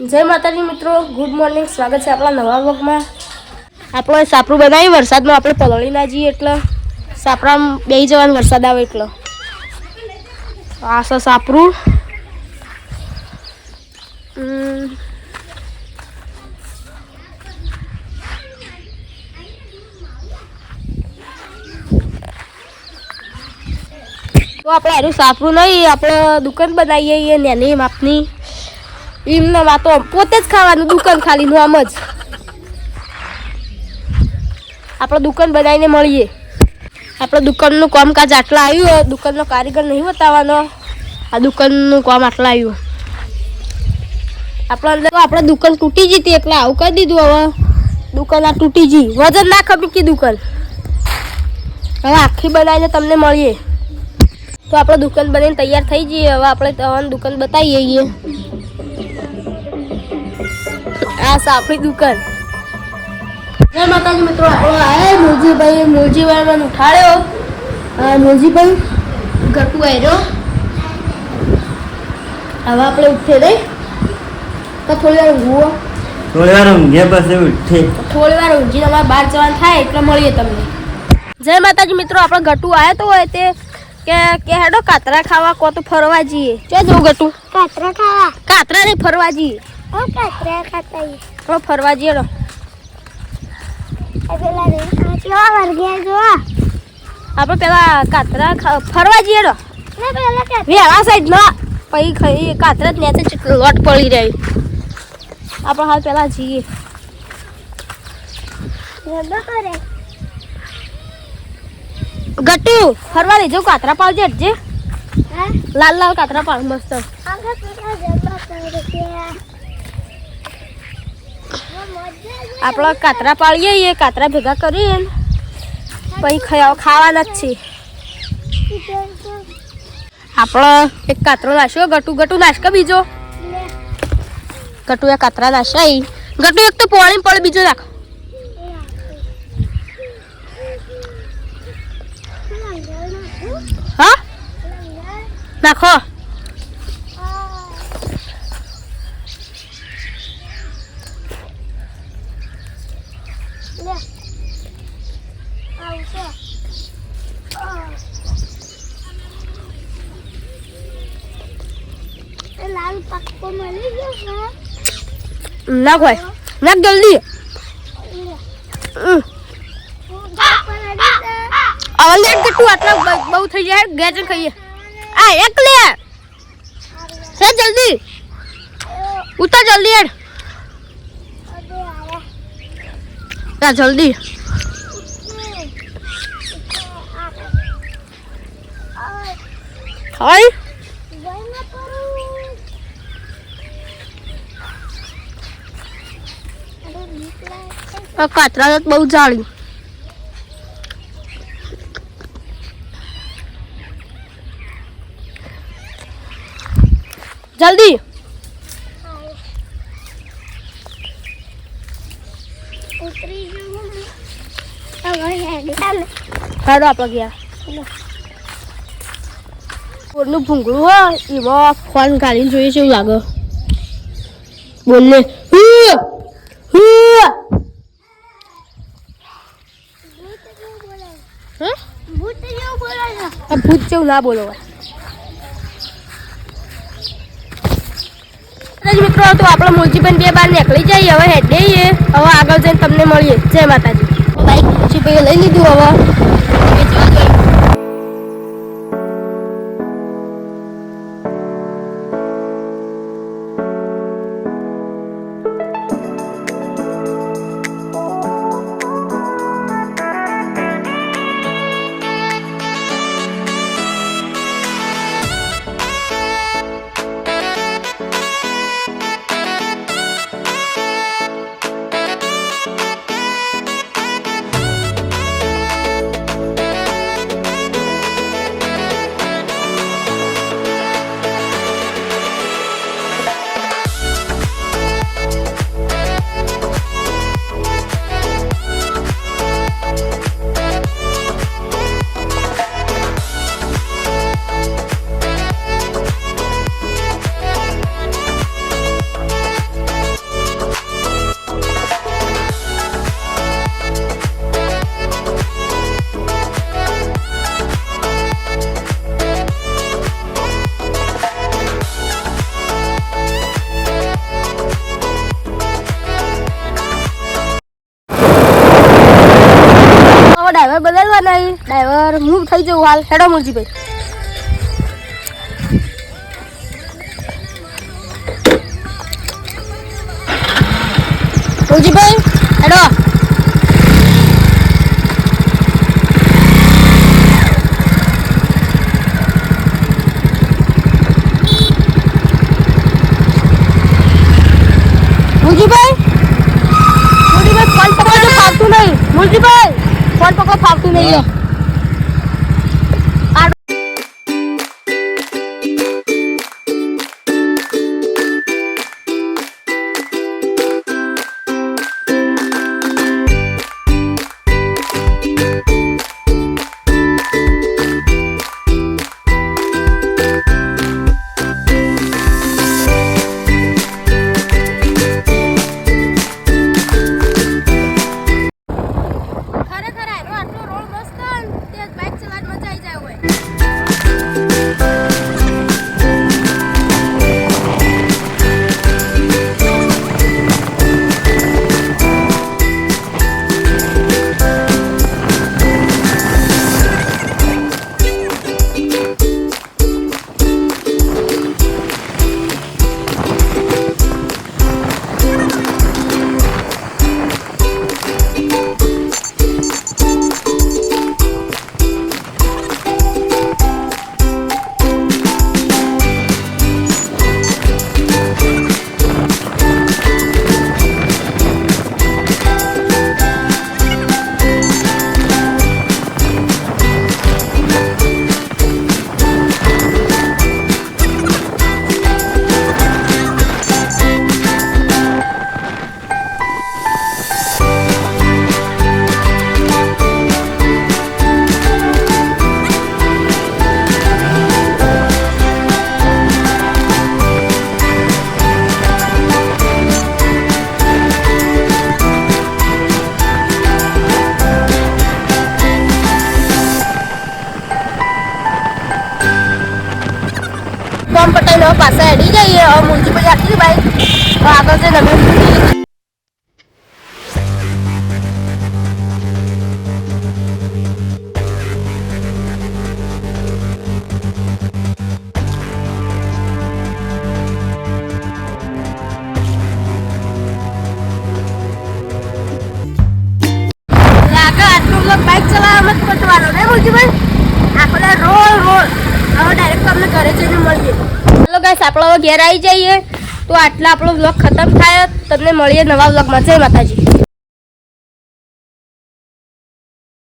જય માતાજી મિત્રો, ગુડ મોર્નિંગ. સ્વાગત છે આપણા નવા વ્લોગમાં. આપણે સાપરું બનાવી વરસાદમાં આપણે પલળી ના જઈએ એટલે સાપરામાં બેસી જવાનું વરસાદ આવે એટલે. આ છે સાપરું. તો આપણે આનું સાપરું નહીં, આપણે દુકાન બનાવીએ નાની માપની. એમને વાતો પોતે જ ખાવાનું, દુકાન ખાલીનું આમ જ આપણે દુકાન બનાવીને મળીએ. આપણે દુકાનનું કામકાજ આટલા આવ્યું, દુકાનનો કારીગર નહીં બતાવવાનો. આ દુકાનનું કામ આટલા આવ્યું. આપણે દુકાન તૂટી જતી એટલે આવું કરી દીધું. હવે દુકાન આ તૂટી ગઈ, વજન ના ખબર કે દુકાન હવે આખી બનાવીને તમને મળીએ. તો આપણે દુકાન બનાવીને તૈયાર થઈ જઈએ. હવે આપણે તમારી દુકાન બતાવીએ. આ સાપરી દુકાન. જય માતાજી મિત્રો, આપણો આયા મૂળજીભાઈ મને ઉઠાડ્યો. મૂળજીભાઈ ગટુ આવ્યો. હવે આપણે ઉઠે નહીં તો થોડી વાર ઊંઘવો. થોડી વાર ઊંઘી તમારે બહાર જવાનું થાય એટલે મળીએ તમને. જય માતાજી મિત્રો, આપણે ગટુ આવ્યો તો હોય તે કે હેડો કાતરા ખાવા કો તો ફરવા જઈએ. ક્યાં જવું ગટુ? કાતરા ખાવા. કાતરા નહીં, ફરવા જઈએ. કાતરા ખાતા તો ફરવા જઈએ. આપણે પેલા કાતરા ફરવા જઈએ. વેળા સાઈડ ના પછી કાતરા જ નેચે લોટ પડી રહી. આપણે હાલ પેલા જઈએ. ગટ્ટુ ફરવા લઈ જાઉં. કાતરા પાડજે હટજે. લાલ લાલ કાતરા પાડ મસ્ત. આપણે કાતરા પાડીએ, કાતરા ભેગા કરીએ પછી ખાવાના જ છે. આપણે એક કાતરો નાખ્યો. ગટુ નાશકા બીજો. ગટુ એ કાતરા નાશાઈ. ગટુ એક તો પોણી પડે, બીજો નાખ. હા નાખો. લાલ પક્કો મળી ગયો. નાખ ભાઈ, નાખ જલ્દી. હવે લેટ ગટુ, આટલા બહુ થઈ જાય. ગેસ ખાઈએ. આ એક લે હે, જલ્દી ઉતાર, જલ્દી હેડ. જા જલ્દી. હાય આ કાતરા તો બહુ જાળી. જલ્દી હેડો. આપણે ગયા કોરનું ભૂંગળું હોય એમાં ફોન કાઢીને જોઈએ છે એવું લાગે. બોલને ભૂત જેવું ના બોલો. મિત્રો તો આપણે મૂળજીભાઈ બે બાર નીકળી જઈએ. હવે હેડે હવે આગળ જઈને તમને મળીએ. જય માતાજી. બાઈક મૂળજીભાઈ લઈ લીધું. હવે ડ્રાઈવર હું થઈ જાઉં હાલ હેડો મુરજીભાઈ. મુરજીભાઈ હેડો. મુરજીભાઈ ફોન પકડો ફાવતું નહીં. મુરજીભાઈ ફોન પકડો ફાવતું નહીં. લો ખરેખર આટલો રોડ મસ્ત ને તે બાઇક ચલાવવાની મજા આવી જાય હોય. ફોર્મ પટાઈને હવે પાછા હેડી જઈએ. હવે મુરજીભાઈ આટલી બાઈક હવે આગળ જઈને અમે આગળ આટલું બાઈક ચલાવવામાં જ પટવાનો ને મુરજીભાઈ. આપણે રોડ રોડ હવે ડાયરેક્ટ તમને ઘરે જઈને મળીએ. ચાલો ગાઈસ આપણે હવે ઘેર આવી જઈએ. તો આટલા આપણો વ્લોગ ખતમ થાય. તમને મળીએ નવા વ્લોગમાં. જય માતાજી.